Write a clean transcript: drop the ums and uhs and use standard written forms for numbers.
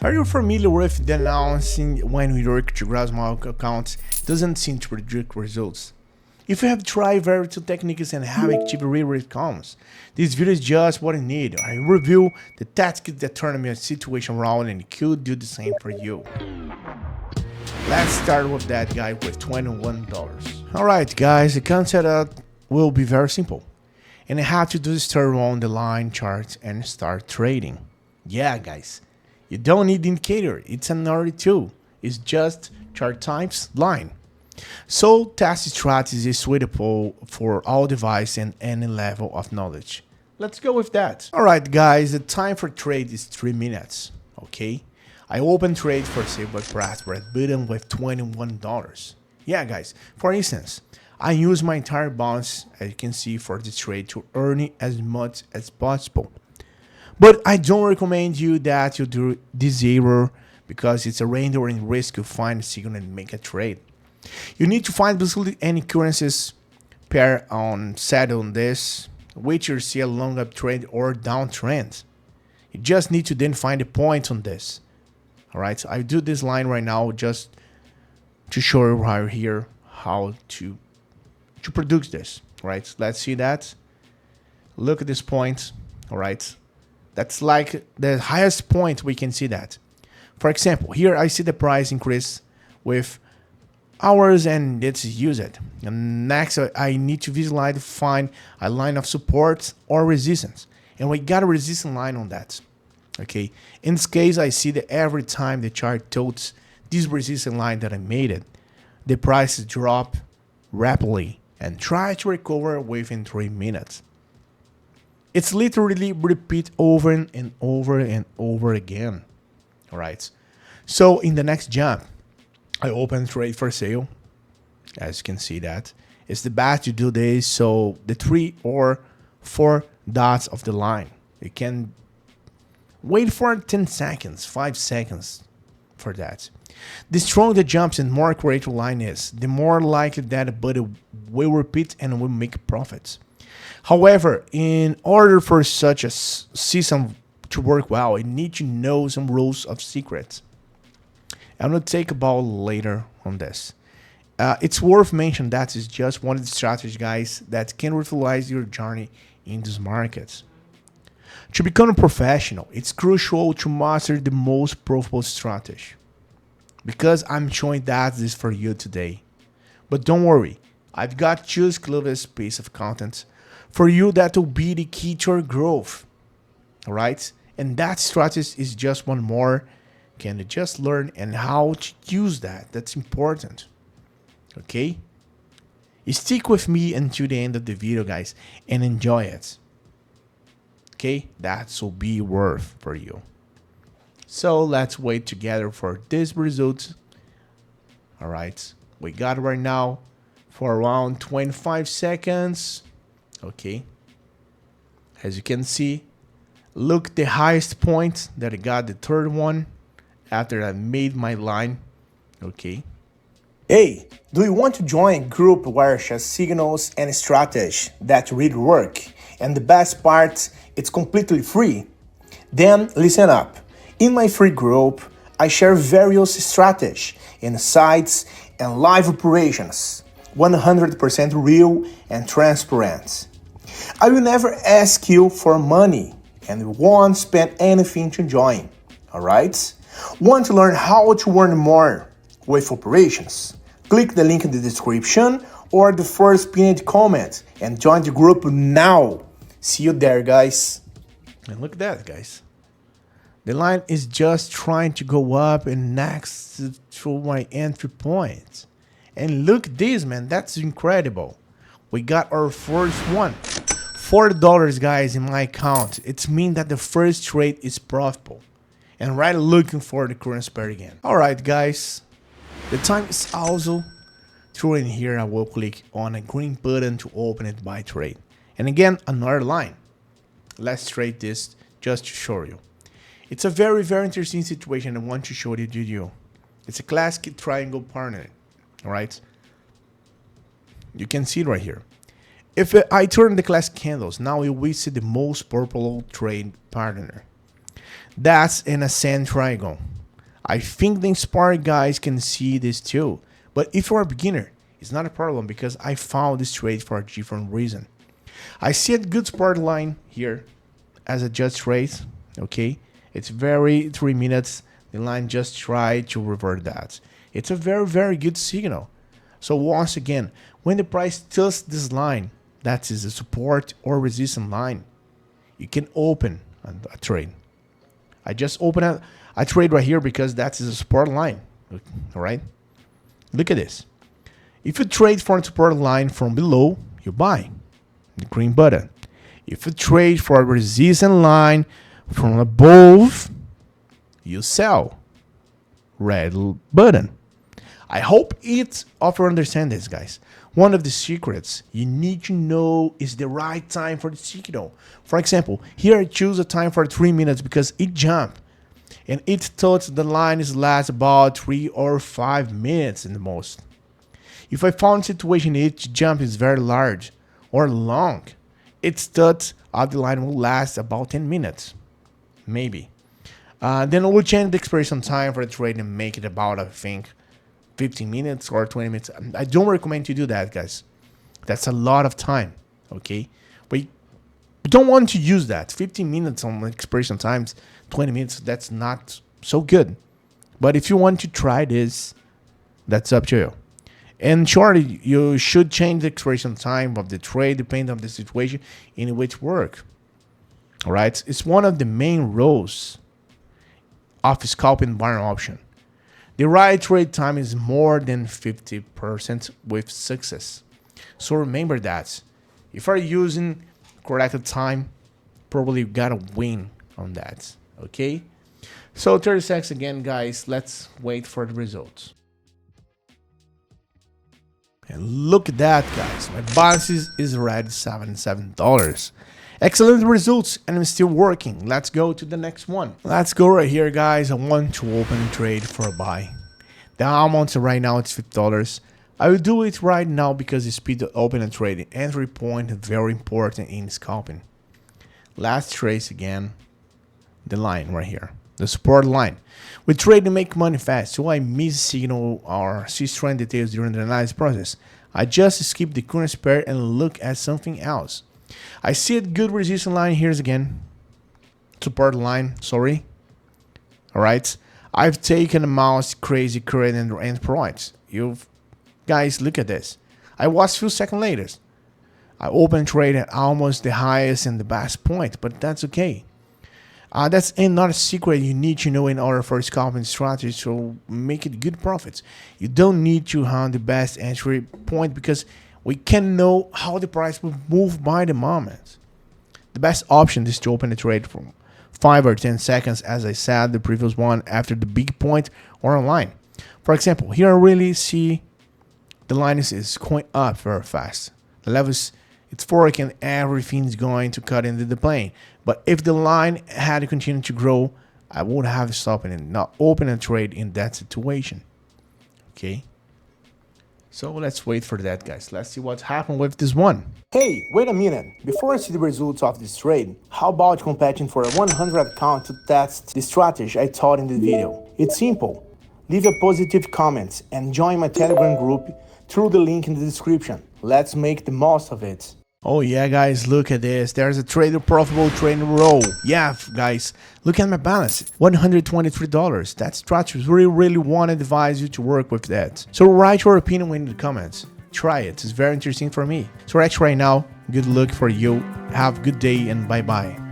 Are you familiar with the announcing when we work to gross market accounts doesn't seem to predict results? If you have tried various techniques and have achieved real outcomes, this video is just what you need. I review the tactics that turn your situation around and could do the same for you. Let's start with that guy with $21. Alright guys, the concept will be very simple. And I have to do is turn on the line chart and start trading. Yeah guys, you don't need the indicator, it's another tool. It's just chart types line. So test strategy is suitable for all devices and any level of knowledge. Let's go with that. Alright guys, the time for trade is 3 minutes. Okay. I open trade for sale but press red button with $21. Yeah guys, for instance, I use my entire balance as you can see for this trade to earn as much as possible. But I don't recommend you that you do this error because it's a rendering risk to find a signal and make a trade. You need to find basically any currencies pair on set on this, which you see a long uptrend or downtrend. You just need to then find a point on this. Alright, so I do this line right now just to show you right here how to produce this. Right, let's see that. Look at this point. Alright, that's like the highest point we can see that. For example, here I see the price increase with hours and let's use it. And next I need to visualize find a line of support or resistance. And we got a resistance line on that. Okay. In this case, I see that every time the chart tilts this resistance line that I made it, the prices drop rapidly and try to recover within 3 minutes. It's literally repeat over and over and over again. Alright. So in the next jump, I open trade for sale. As you can see that. It's the best to do this. So the 3 or 4 dots of the line. You can wait for 10 seconds, 5 seconds for that. The stronger the jumps and more accurate the line is, the more likely that a buddy will repeat and will make profits. However, in order for such a system to work well, you need to know some rules of secrets. I'm going to take about later on this. It's worth mentioning that is just one of the strategies, guys, that can revitalize your journey in these markets. To become a professional, it's crucial to master the most profitable strategy. Because I'm showing that this for you today. But don't worry, I've got two exclusive piece of content for you that will be the key to your growth. Alright? And that strategy is just one more. Can you just learn and how to use that? That's important. Okay? You stick with me until the end of the video, guys, and enjoy it. Okay? That will be worth for you. So let's wait together for this result. Alright. We got it right now for around 25 seconds. Okay. As you can see, look the highest point that I got, the third one, after I made my line. Okay. Hey, do you want to join a group where share signals and strategies that really work? And the best part, it's completely free. Then listen up. In my free group, I share various strategies, insights, and live operations, 100% real and transparent. I will never ask you for money and won't spend anything to join, alright? Want to learn how to earn more with operations? Click the link in the description or the first pinned comment and join the group now. See you there, guys. And look at that, guys. The line is just trying to go up and next to my entry point. And look at this, man. That's incredible. We got our first one. $4, guys, in my account. It means that the first trade is profitable. And right looking for the currency pair again. Alright, guys. The time is also through in here. I will click on a green button to open it by trade. And again, another line. Let's trade this just to show you. It's a very, very interesting situation I want to show it to you. It's a classic triangle pattern. Alright? You can see it right here. If I turn the classic candles, now we see the most popular trade pattern. That's an ascent triangle. I think the inspired guys can see this too. But if you're a beginner, it's not a problem because I found this trade for a different reason. I see a good support line here as a just trade. Okay, it's very 3 minutes. The line just tried to revert that. It's a very good signal. So once again, when the price touches this line, that is a support or resistance line, you can open a trade. I just open a trade right here because that is a support line. All right, look at this. If you trade for a support line from below, you buy the green button. If you trade for a resistance line from above, you sell red button. I hope it's of your understand this, guys. One of the secrets you need to know is the right time for the signal. For example, here I choose a time for 3 minutes because it jumped and it thought the line is last about 3 or 5 minutes in the most. If I found a situation each jump is very large or long, it's thought the line will last about 10 minutes, maybe. Then we'll change the expiration time for the trade and make it about, I think, 15 minutes or 20 minutes. I don't recommend you do that, guys. That's a lot of time, okay? But you don't want to use that. 15 minutes on expiration times, 20 minutes, that's not so good. But if you want to try this, that's up to you. And surely you should change the expiration time of the trade depending on the situation in which work. All right, it's one of the main rules of scalping buyer option. The right trade time is more than 50% with success. So remember that. If you're using correct time, probably you gotta win on that. Okay? So 30 seconds again, guys. Let's wait for the results. And look at that, guys. My balance is already $77. Excellent results, and I'm still working. Let's go to the next one. Let's go right here, guys. I want to open a trade for a buy. The amount right now is $50. I will do it right now because the speed to open a trade entry point is very important in scalping. Last trace again. The line right here. The support line. We trade to make money fast, so I miss signal or see trend details during the analysis process. I just skip the current pair and look at something else. I see a good resistance line here again. Support line, sorry. Alright. I've taken a mouse crazy current and end points. You guys look at this. I was few seconds later. I open trade at almost the highest and the best point, but that's okay. That's not a secret you need to know in order for scalping strategy to make it good profits. You don't need to have the best entry point because we can know how the price will move by the moment. The best option is to open the trade from 5 or 10 seconds, as I said, the previous one after the big point or a line. For example, here I really see the line is going up very fast. The levels it's working, everything's going to cut into the plane. But if the line had to continue to grow, I would have stopped it and not open a trade in that situation. Okay. So let's wait for that, guys. Let's see what happened with this one. Hey, wait a minute. Before I see the results of this trade, how about competing for a 100 account to test the strategy I taught in the video? It's simple. Leave a positive comment and join my Telegram group through the link in the description. Let's make the most of it. Oh yeah, guys, look at this. There's a trader profitable trade row. Yeah, guys, look at my balance. $123. That strategy really want to advise you to work with that. So write your opinion in the comments. Try it. It's very interesting for me. So right now, good luck for you. Have a good day and bye-bye.